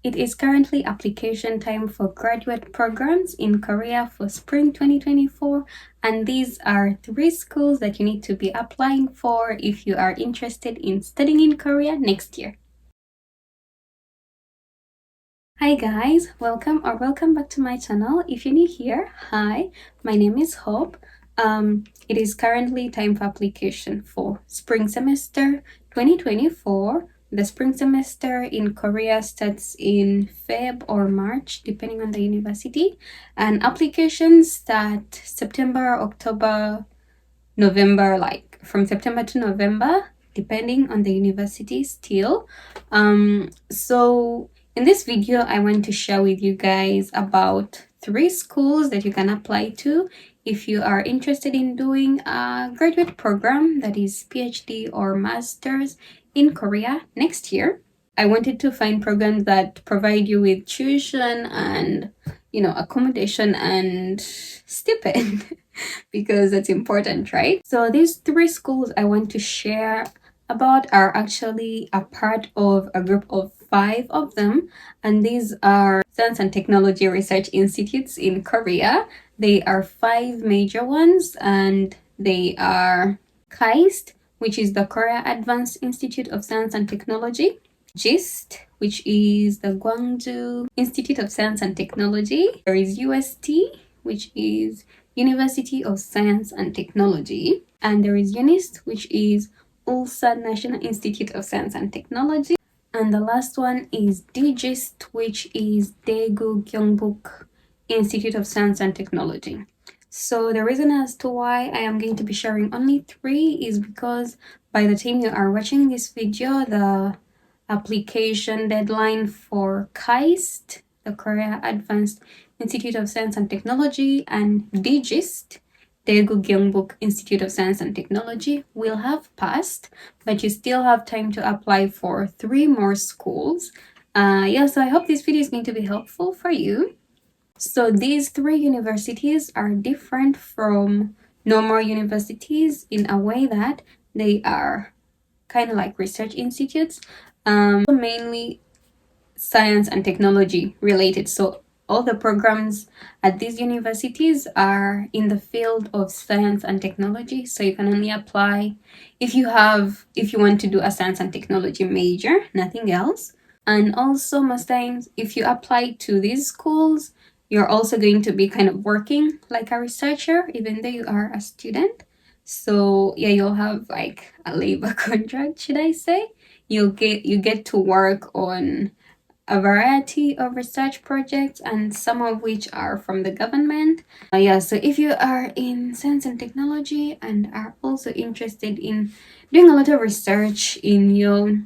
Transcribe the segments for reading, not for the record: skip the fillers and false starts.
It is currently application time for graduate programs in Korea for spring 2024, and these are 3 schools that you need to be applying for if you are interested in studying in Korea next year. Hi guys, welcome back to my channel. If you're new here, hi, my name is Hope. It is currently time for application for spring semester 2024. The spring semester in Korea starts in Feb or March, depending on the university, and applications start September, October, November, like from September to November, depending on the university still. So in this video, I want to share with you guys about 3 schools that you can apply to if you are interested in doing a graduate program, that is PhD or master's in Korea next year. I wanted to find programs that provide you with tuition and, accommodation and stipend because that's important, right? So these 3 schools I want to share about are actually a part of a group of 5 of them, and these are Science and Technology Research Institutes in Korea. They are 5 major ones, and they are KAIST, which is the Korea Advanced Institute of Science and Technology, GIST, which is the Gwangju Institute of Science and Technology. There is UST, which is University of Science and Technology, and there is Eunice, which is Ulsan National Institute of Science and Technology, and the last one is DGIST, which is Daegu Gyeongbuk Institute of Science and Technology. So the reason as to why I am going to be sharing only 3 is because by the time you are watching this video, the application deadline for KAIST, the Korea Advanced Institute of Science and Technology, and DGIST, Daegu Gyeongbuk Institute of Science and Technology, will have passed, but you still have time to apply for 3 more schools. So I hope this video is going to be helpful for you. So these 3 universities are different from normal universities in a way that they are kind of like research institutes, mainly science and technology related. So all the programs at these universities are in the field of science and technology, so you can only apply if you want to do a science and technology major, nothing else. And also most times if you apply to these schools, you're also going to be kind of working like a researcher even though you are a student. So yeah, you'll have like a labor contract, should I say. You get to work on a variety of research projects, and some of which are from the government. So if you are in science and technology and are also interested in doing a lot of research in your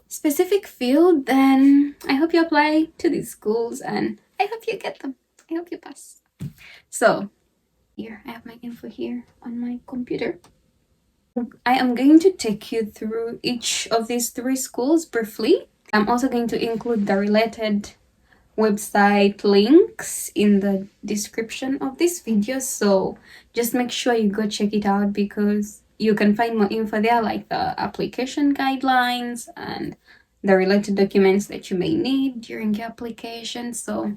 specific field, then I hope you apply to these schools and I hope you get them. I hope you pass. So here, I have my info here on my computer. I am going to take you through each of these 3 schools briefly. I'm also going to include the related website links in the description of this video, so just make sure you go check it out because you can find more info there, like the application guidelines and the related documents that you may need during your application. So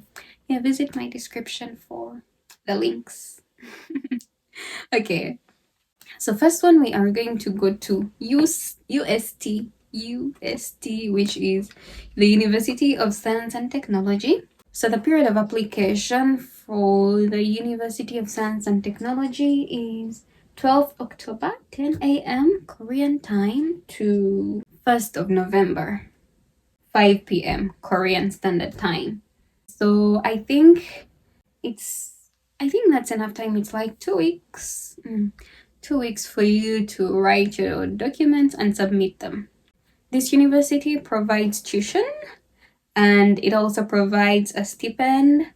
yeah, visit my description for the links. Okay, so first one, we are going to go to UST, which is the University of Science and Technology. So the period of application for the University of Science and Technology is 12th October, 10 a.m. Korean time to 1st of November, 5 p.m. Korean Standard Time. So I think that's enough time. It's like 2 weeks. 2 weeks for you to write your documents and submit them. This university provides tuition and it also provides a stipend.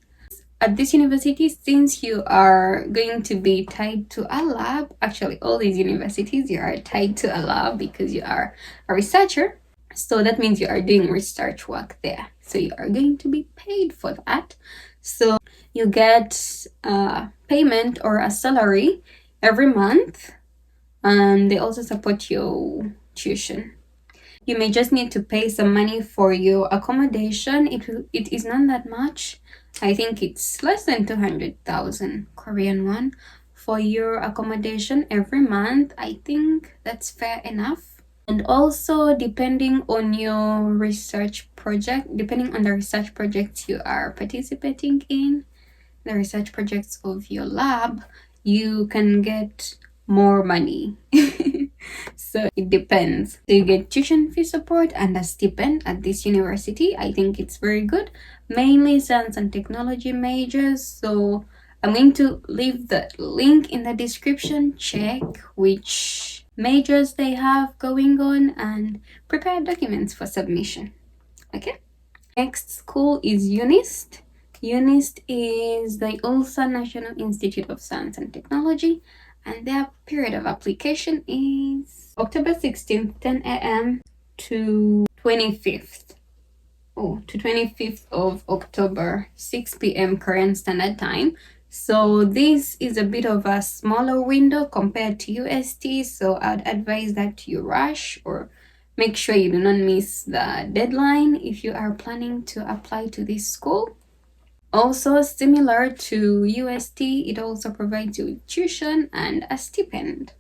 At this university, since you are going to be tied to a lab, actually all these universities, you are tied to a lab because you are a researcher. So that means you are doing research work there. So you are going to be paid for that. So you get a payment or a salary every month, and they also support your tuition. You may just need to pay some money for your accommodation. It is not that much. I think it's less than 200,000 Korean won for your accommodation every month. I think that's fair enough. And also, depending on your research project, depending on the research projects you are participating in, the research projects of your lab, you can get more money. So it depends. So you get tuition fee support and a stipend at this university. I think it's very good. Mainly science and technology majors. So I'm going to leave the link in the description. Check which majors they have going on and prepare documents for submission. Okay. Next school is Eunice. Eunice is the Ulsan National Institute of Science and Technology, and their period of application is October 16th, 10 a.m. to 25th. To 25th of October, 6 p.m. Korean Standard Time. So this is a bit of a smaller window compared to UST, so I'd advise that you rush or make sure you do not miss the deadline if you are planning to apply to this school. Also, similar to UST, it also provides you with tuition and a stipend.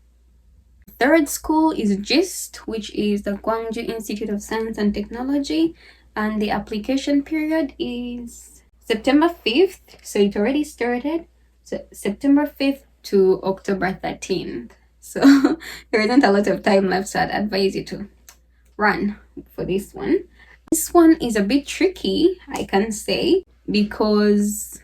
Third school is GIST, which is the Gwangju Institute of Science and Technology, and the application period is September 5th, so it already started. So September 5th to October 13th. So there isn't a lot of time left, so I'd advise you to run for this one. This one is a bit tricky, I can say, because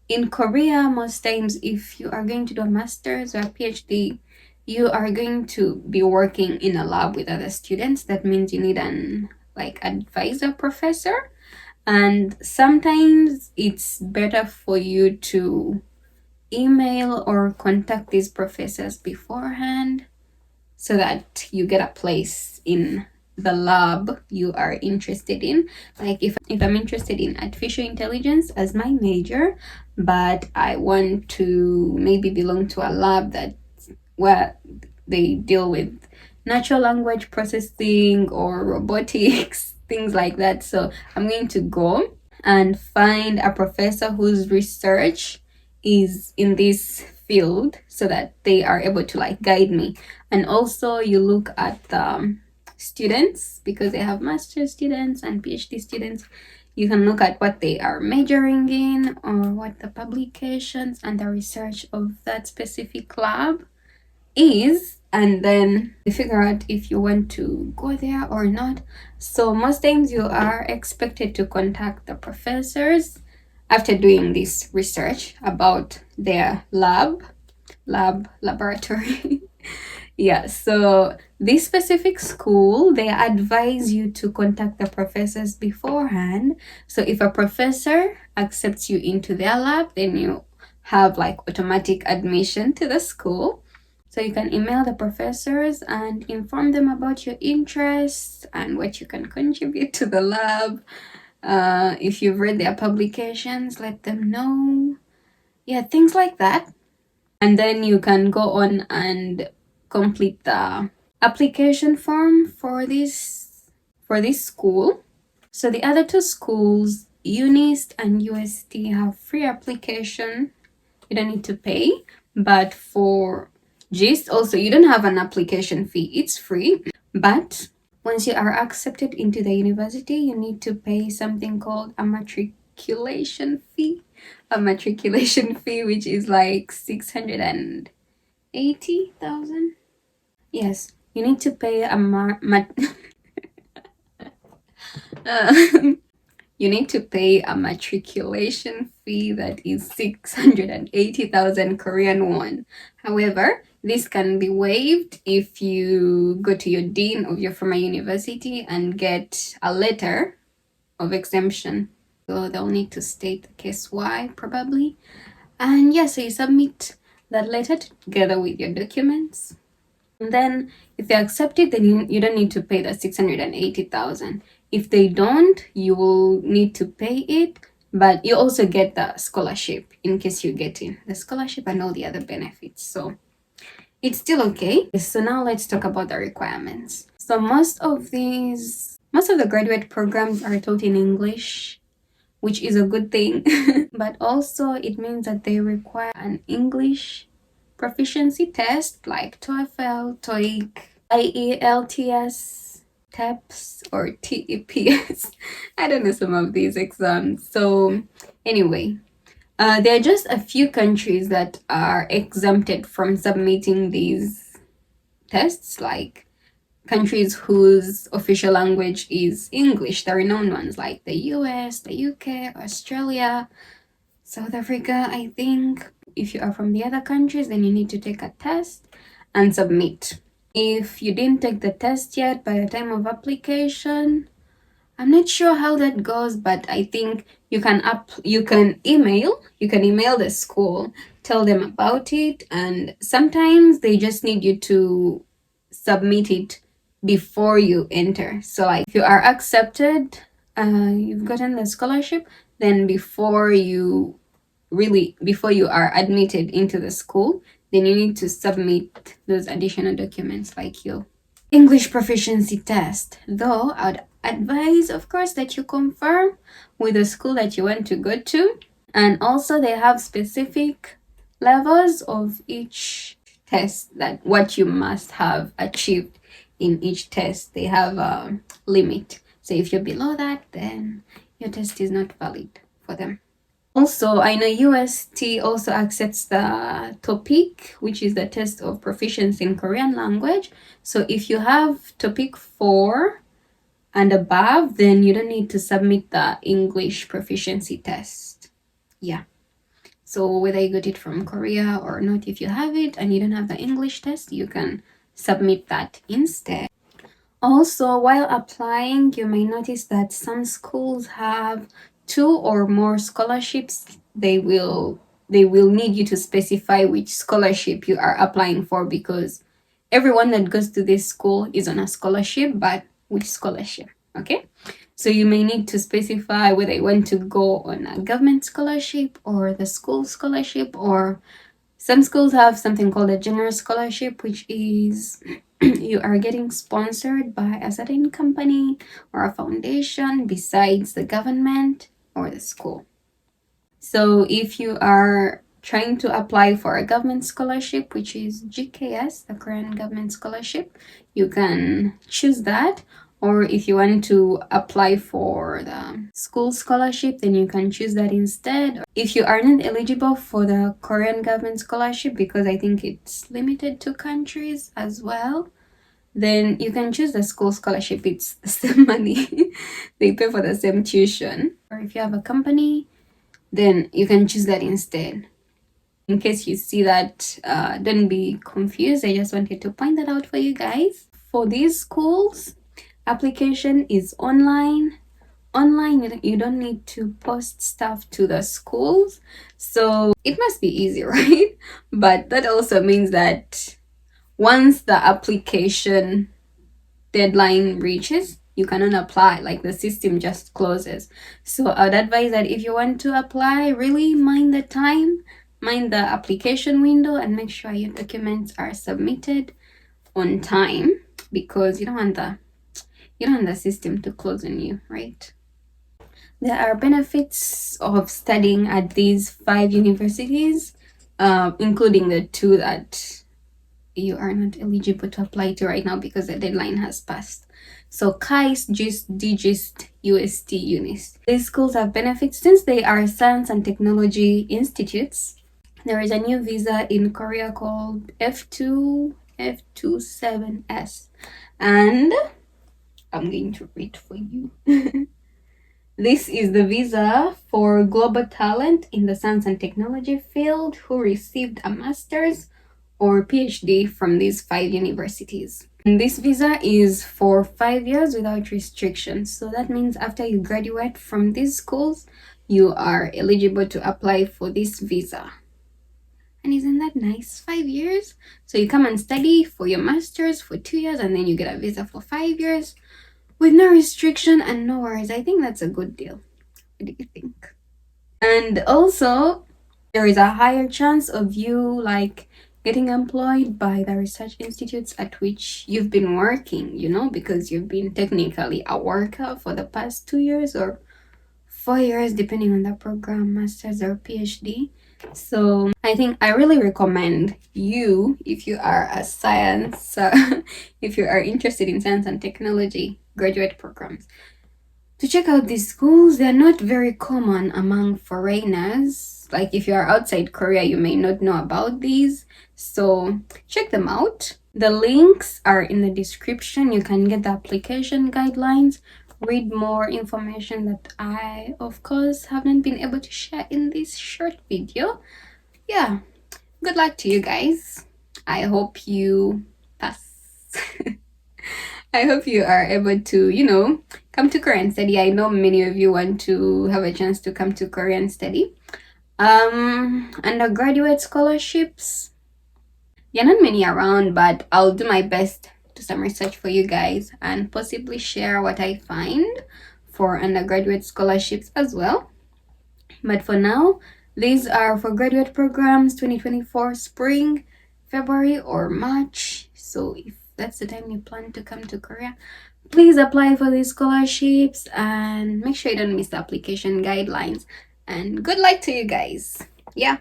in Korea, most times if you are going to do a master's or a PhD, you are going to be working in a lab with other students. That means you need an advisor professor, and sometimes it's better for you to email or contact these professors beforehand so that you get a place in the lab you are interested in. Like if I'm interested in artificial intelligence as my major, but I want to maybe belong to a lab that where they deal with natural language processing or robotics, things like that. So I'm going to go and find a professor whose research is in this field so that they are able to guide me. And also you look at the students, because they have master students and PhD students. You can look at what they are majoring in or what the publications and the research of that specific lab is, and then you figure out if you want to go there or not. So most times you are expected to contact the professors after doing this research about their laboratory. Yeah, so this specific school, they advise you to contact the professors beforehand. So if a professor accepts you into their lab, then you have automatic admission to the school. So you can email the professors and inform them about your interests and what you can contribute to the lab. If you've read their publications, let them know. Yeah, things like that. And then you can go on and complete the application form for this school. So the other two schools, Eunice and UST, have free application. You don't need to pay. But for GIST also, you don't have an application fee. It's free. But once you are accepted into the university, you need to pay something called a matriculation fee. A matriculation fee, which is 680,000. Yes, you need to pay a you need to pay a matriculation fee that is 680,000 Korean won. However, this can be waived if you go to your dean of your former university and get a letter of exemption. So they'll need to state the case why, probably. And yeah, so you submit that letter together with your documents. And then if they accept it, then you don't need to pay the 680,000. If they don't, you will need to pay it, but you also get the scholarship in case you get in. The scholarship and all the other benefits. So it's still okay. So now let's talk about the requirements. So most of the graduate programs are taught in English, which is a good thing. But also it means that they require an English proficiency test like TOEFL, TOEIC, IELTS, TEPS, or TEPS. I don't know some of these exams. So anyway, there are just a few countries that are exempted from submitting these tests, like countries whose official language is English. The renowned ones like the US, the UK, Australia, South Africa, I think. If you are from the other countries, then you need to take a test and submit. If you didn't take the test yet by the time of application, I'm not sure how that goes, but I think you can email the school, tell them about it, and sometimes they just need you to submit it before you enter. So like if you are accepted, you've gotten the scholarship, then before you are admitted into the school, then you need to submit those additional documents like your English proficiency test. Though I'd advise, of course, that you confirm with the school that you want to go to. And also they have specific levels of each test, that what you must have achieved in each test. They have a limit. So if you're below that, then your test is not valid for them. Also, I know UST also accepts the TOPIK, which is the test of proficiency in Korean language. So if you have TOPIK 4 and above, then you don't need to submit the English proficiency test. Yeah. So whether you got it from Korea or not, if you have it and you don't have the English test, you can submit that instead. Also, while applying, you may notice that some schools have 2 or more scholarships. They will need you to specify which scholarship you are applying for, because everyone that goes to this school is on a scholarship, but which scholarship? Okay, so you may need to specify whether you want to go on a government scholarship or the school scholarship, or some schools have something called a general scholarship, which is you are getting sponsored by a certain company or a foundation besides the government or the school. So if you are trying to apply for a government scholarship, which is GKS, the Korean government scholarship, you can choose that. Or if you want to apply for the school scholarship, then you can choose that instead. If you are not eligible for the Korean government scholarship, because I think it's limited to countries as well, then you can choose the school scholarship. It's the same money. They pay for the same tuition. Or if you have a company, then you can choose that instead. In case you see that, don't be confused. I just wanted to point that out for you guys. For these schools, application is online. You don't need to post stuff to the schools. So it must be easy, right? But that also means that once the application deadline reaches, you cannot apply. Like the system just closes. So I'd advise that if you want to apply, really mind the time, mind the application window, and make sure your documents are submitted on time, because you don't want the system to close on you, right? There are benefits of studying at these 5 universities, including the 2 that you are not eligible to apply to right now because the deadline has passed. So KAIST, GIST, DGIST, UST Eunice. These schools have benefits since they are science and technology institutes. There is a new visa in Korea called F27S, and I'm going to read for you. This is the visa for global talent in the science and technology field who received a master's or PhD from these 5 universities. And this visa is for 5 years without restrictions. So that means after you graduate from these schools, you are eligible to apply for this visa. And isn't that nice? 5 years? So you come and study for your master's for 2 years, and then you get a visa for 5 years with no restriction and no worries. I think that's a good deal. What do you think? And also, there is a higher chance of you getting employed by the research institutes at which you've been working, because you've been technically a worker for the past 2 years or 4 years, depending on the program, master's or PhD. So I think I really recommend you, if you are a science, if you are interested in science and technology graduate programs, to check out these schools. They're not very common among foreigners. Like if you are outside Korea, you may not know about these. So check them out. The links are in the description. You can get the application guidelines, read more information that I, of course, haven't been able to share in this short video. Yeah, good luck to you guys. I hope you pass. I hope you are able to, come to Korean study. I know many of you want to have a chance to come to Korean study. Undergraduate scholarships. There are not many around, but I'll do my best to some research for you guys and possibly share what I find for undergraduate scholarships as well. But for now, these are for graduate programs 2024 spring, February, or March. So if that's the time you plan to come to Korea, please apply for these scholarships and make sure you don't miss the application guidelines. And good luck to you guys. Yeah,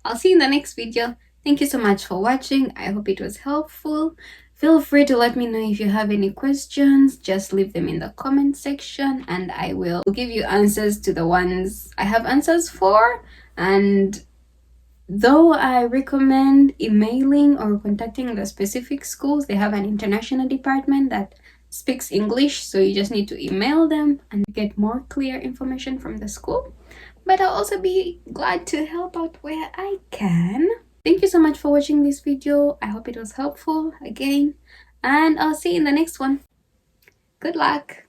I'll see you in the next video. Thank you so much for watching. I hope it was helpful. Feel free to let me know if you have any questions. Just leave them in the comment section and I will give you answers to the ones I have answers for. And though I recommend emailing or contacting the specific schools, they have an international department that speaks English, so you just need to email them and get more clear information from the school. But I'll also be glad to help out where I can. Thank you so much for watching this video. I hope it was helpful again, and I'll see you in the next one. Good luck.